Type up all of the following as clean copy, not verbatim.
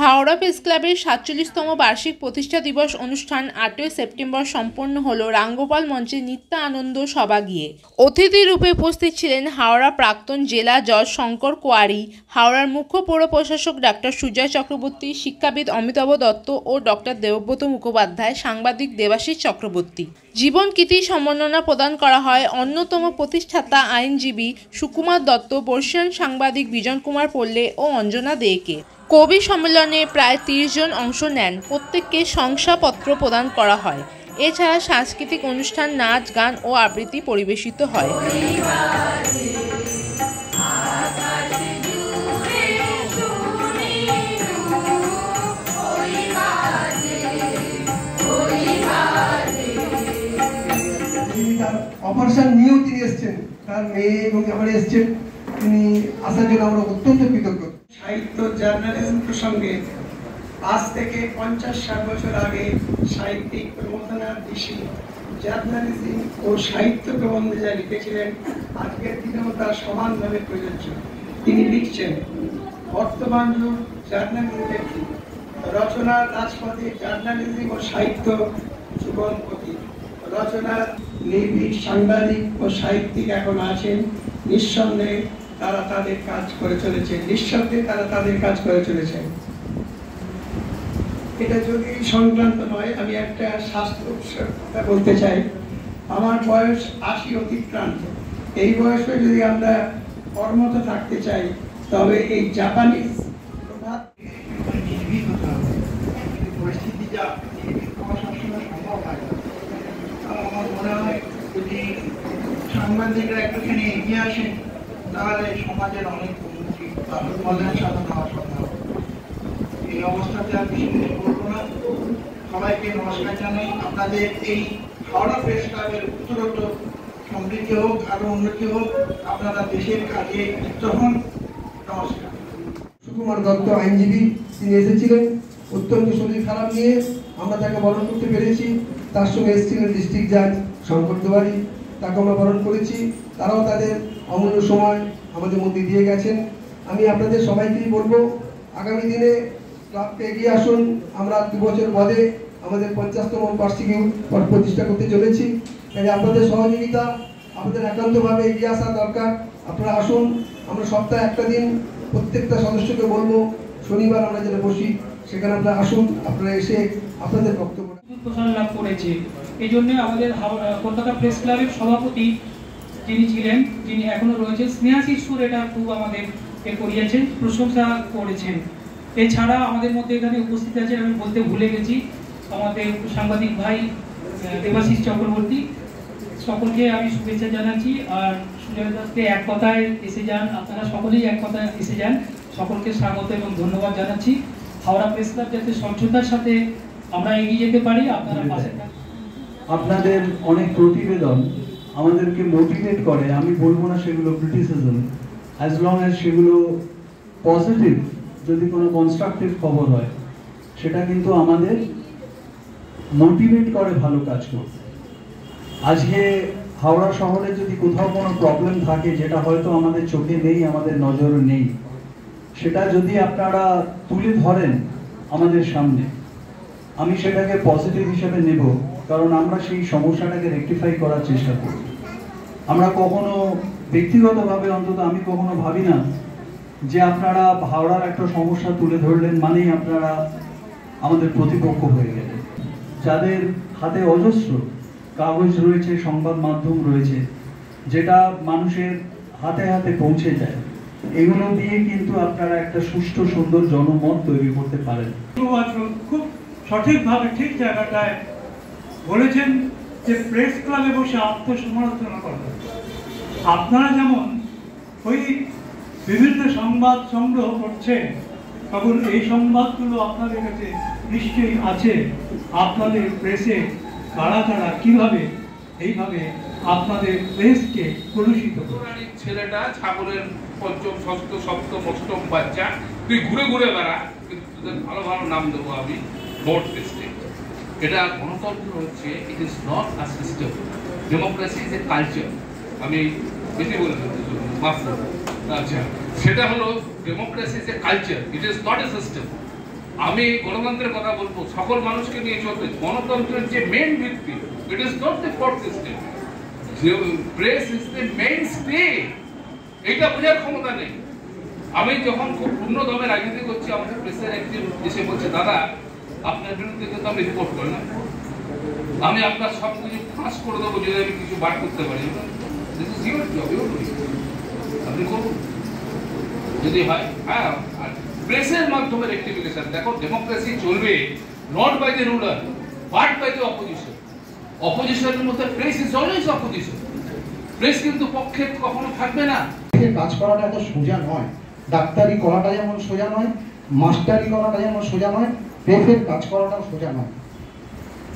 Howrah press ক্লাবের ৪৭তম বার্ষিক প্রতিষ্ঠা দিবস অনুষ্ঠান ৮ই সেপ্টেম্বর সম্পন্ন হলো রামগোপাল মঞ্চের নিত্য আনন্দ সভা গিয়ে। অতিথি রূপে উপস্থিত ছিলেন হাওড়া প্রাক্তন জেলা জজ শঙ্কর কোয়ারি, হাওড়ার মুখ্য পৌর প্রশাসক ডক্টর সুজয় চক্রবর্তী, শিক্ষাবিদ অমিতাভ দত্ত ও ডক্টর দেবব্রত মুখোপাধ্যায়, সাংবাদিক দেবাশিস চক্রবর্তী। জীবন কীর্তি সম্মাননা প্রদান করা হয় অন্যতম প্রতিষ্ঠাতা আইনজীবী সুকুমার দত্ত, বর্ষীয়ান সাংবাদিক বিজন কুমার পল্লে ও অঞ্জনা দেকে। কবি সম্মেলনে প্রায় ৩০ জন অংশ নেন, প্রত্যেককে শংসাপত্র প্রদান করা হয়। এছাড়া সাংস্কৃতিক অনুষ্ঠান, নাচ, গান ও আবৃত্তি পরিবেশিত হয়। অপারেশন নিয়েও তিনি এসেছেন, তার মেয়ে এবং আমার এসেছেন, তিনি আসার জন্য আমরা অত্যন্ত কৃতজ্ঞ। সাহিত্য জার্নালিজম প্রসঙ্গে আজ থেকে ৫০-৬০ বছর আগে সাহিত্যিক প্রমথনাথ ঋষি জার্নালিজম ও সাহিত্য প্রবন্ধে যা লিখেছিলেন আজকের দিনেও তা সমানভাবে প্রযোজ্য। তিনি লিখছেন, বর্তমান যুগ জার্নালিজমের যুগ, রচনার রাজপথে জার্নালিজম ও সাহিত্য জীবন প্রতীক। রচনার নির্ভীক সাংবাদিক ও সাহিত্যিক এখন আছেন, নিঃসন্দেহে তারা তাদের কাজ করে চলেছে, নিঃশব্দে তারা তাদের কাজ করে চলেছেন। এটা যদি সংক্রান্ত নয়, আমি একটা শাস্ত্র কথা বলতে চাই। আমার বয়স ৮০ অতিক্রান্ত। এই বয়সে যদি আমরা কর্মরত থাকতে চাই, তবে এই জাপানিজ প্রভাব নির্ভীক হতে হবে। পরিস্থিতি যা নির্ভীক হওয়া সবসময় সম্ভব হয়। আমার মনে হয় যদি সাংবাদিকরা একটুখানি এগিয়ে আসেন, তাহলে সমাজের অনেক উন্নতি বা কল্যাণ সাধন হওয়া সম্ভব। এই অবস্থাতে আমি বেশি বলবো না। সবাইকে নমস্কার জানাই। আপনাদের এই হাওড়া প্রেস ক্লাবের উত্তরোত্তর সমৃদ্ধি হোক, আরো উন্নতি হোক, আপনারা দেশের কাজে যুক্ত হন। নমস্কার। সুকুমার দত্ত আইনজীবী, তিনি এসেছিলেন অত্যন্ত শরীর খারাপ নিয়ে, আমরা তাকে বরণ করতে পেরেছি। তার সঙ্গে এসেছিলেন ডিস্ট্রিক্ট জাজ শঙ্কর কোয়ারি, তাকে আমরা বরণ করেছি। তারাও তাদের অমূল্য সময় আমাদের মধ্যে দিয়ে গেছেন। আমি আপনাদের সবাইকেই বলবো, আগামী দিনে ক্লাবকে এগিয়ে আসুন। আমরা ২ বছর বাদে আমাদের ৫০তম বার্ষিকী প্রতিষ্ঠা করতে চলেছি। তাই আপনাদের সহযোগিতা, আপনাদের একান্তভাবে এগিয়ে আসা দরকার। আপনারা আসুন। আমরা সপ্তাহে একটা দিন প্রত্যেকটা সদস্যকে বলবো, শনিবার আমরা যেটা বসি সেখানে আপনারা আসুন। আপনারা এসে আপনাদের বক্তব্য প্রসার লাভ করেছে। এই জন্য আমাদের কলকাতা প্রেস ক্লাবের সভাপতি যিনি ছিলেন, যিনি এখনো রয়েছেন, স্নেহাশিস সুর, এটা খুব আমাদের করিয়েছেন, প্রশংসা করেছেন। এছাড়া আমাদের মধ্যে এখানে উপস্থিত আছেন, আমি বলতে ভুলে গেছি, আমাদের সাংবাদিক ভাই দেবাশিস চক্রবর্তী। সকলকে আমি শুভেচ্ছা জানাচ্ছি। আর সুজয় দাসকে এক কথায় এসে যান, আপনারা সকলেই এক কথায় এসে যান। সকলকে স্বাগত এবং ধন্যবাদ জানাচ্ছি। হাওড়া প্রেস ক্লাব যাতে স্বচ্ছতার সাথে আমরা এগিয়ে যেতে পারি, আপনারা পাশে থাকুন। আপনাদের অনেক প্রতিবেদন আমাদেরকে মোটিভেট করে। আমি বলবো না সেগুলো ক্রিটিসিজম, অ্যাজ লং অ্যাজ সেগুলো পজিটিভ, যদি কোনো কনস্ট্রাকটিভ খবর হয়, সেটা কিন্তু আমাদের মোটিভেট করে ভালো কাজ করতে। আজকে হাওড়া শহরে যদি কোথাও কোনো প্রবলেম থাকে, যেটা হয়তো আমাদের চোখে নেই, আমাদের নজরে নেই, সেটা যদি আপনারা তুলে ধরেন আমাদের সামনে, আমি সেটাকে পজিটিভ হিসেবে নেব। কারণ আমরা সেই সমস্যাটাকে রেকটিফাই করার চেষ্টা করি। আমরা কখনো ব্যক্তিগতভাবে, অন্তত আমি কখনো ভাবি না যে আপনারা হাওড়ার একটা সমস্যা তুলে ধরলেন মানেই আপনারা আমাদের প্রতিপক্ষ হয়ে গেলেন। যাদের হাতে অজস্র কাগজ রয়েছে, সংবাদ মাধ্যম রয়েছে, যেটা মানুষের হাতে হাতে পৌঁছে যায়, এগুলো দিয়ে কিন্তু আপনারা একটা সুষ্ঠু সুন্দর জনমত তৈরি করতে পারেন। খুব সঠিকভাবে ঠিক জায়গাটায় বলেছেন যে প্রেস ক্লাবে বসে আত্মসমালোচনা করা। আপনারা যেমন ওই বিভিন্ন সংবাদ সংগ্রহ করছেন, তখন এই সংবাদগুলো আপনাদের কাছে নিশ্চয়ই আছে। আপনাদের প্রেসে কারা কারা কিভাবে এইভাবে আপনাদের প্রেসকে কলুষিত করে। ছেলেটা ছাগলের পঞ্চম, ষষ্ঠ, সপ্তম, অষ্টম বাচ্চা, তুই ঘুরে ঘুরে বেড়া, কিন্তু তোদের ভালো ভালো নাম দেবো আমি, নোট লিস্টে। এটা গণতন্ত্র হচ্ছে, it is not a system. Democracy is a culture. আমি বেশি বলে মাফ করবো। আচ্ছা, সেটা হলো democracy is a culture, it is not a system. আমি গণতন্ত্রের কথা বলবো, সকল মানুষকে নিয়ে চলতে। গণতন্ত্রের যে মেন ভিত্তি, it is not the fourth system, press is the main stay. এইটা বোঝার ক্ষমতা নেই। আমি যখন খুব পূর্ণ দমে রাজনীতি করছি, আমাদের প্রেসের একজন এসে বলছে, দাদা আপনার বিরুদ্ধে কিন্তু আমি রিপোর্ট করি না, আমি আপনার সব কিছু ফাঁস করে দেবো যদি আমি কিছু বার করতে পারি। আপনি করুন যদি হয়। হ্যাঁ, প্রেসের মাধ্যমে রেক্টিফিকেশন। দেখো, ডেমোক্রেসি চলবে not by the ruler but by the opposition. অপোজিশনের মধ্যে press is always opposition. Press কিন্তু পক্ষে কখনো থাকবে না। কাজ করাটা এত সোজা নয়। ডাক্তারি করাটা যেমন সোজা নয়, মাস্টারি করাটা যেমন সোজা নয়, প্রেসের কাজ করাটাও সোজা নয়।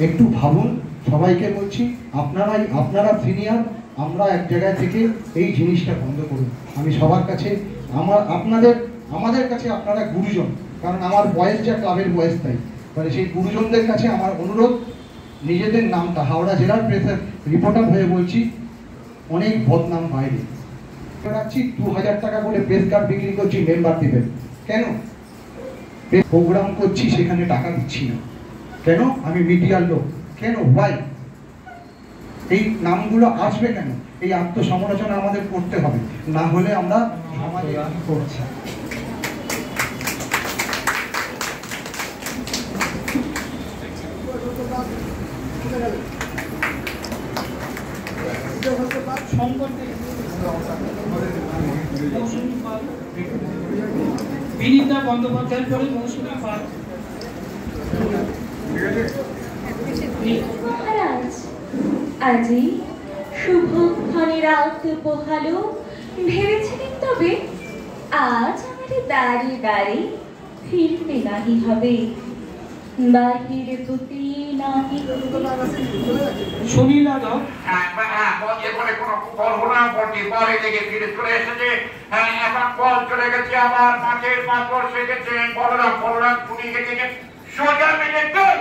একটু ভাবুন, সবাইকে বলছি, আপনারা সিনিয়র, আমরা এক জায়গায় থেকে এই জিনিসটা বন্ধ করুন। আমি সবার কাছে, আমাদের কাছে আপনারা গুরুজন, কারণ আমার বয়স যা ক্লাবের বয়স তাই, মানে সেই গুরুজনদের কাছে আমার অনুরোধ, নিজেদের নামটা, হাওড়া জেলার প্রেসের রিপোর্টার হয়ে বলছি, অনেক বদনাম বাইরে রাখছি। 2000 টাকা করে প্রেস কার্ড বিক্রি করছি, মেম্বার দিবেন কেন? প্রোগ্রাম করছি, সেখানে টাকা দিচ্ছি না কেন? আমি মিডিয়ার লোক কেন? ভাই, এই নামগুলো আসবে কেন? এই আত্মসমালোচনা আমাদের করতে হবে, না হলে আমরা সমাজে করছি। বিনীতা বন্দ্যোপাধ্যায় পরে মৌসুমী পাল। মহারাজ, আজি শুভক্ষণে রাত পোহালো, ভেবেছিলেন তবে আজ আমাদের দাঁড়ে দাঁড়ে ফিরতে নাহি হবে, বাহির গতি নাহি। সুনীল যাদব। চলে গেছে আমার মাঠের পাথর সে গেছে বলরাম পুড়িয়ে গেছে সোজা মেলে গোল।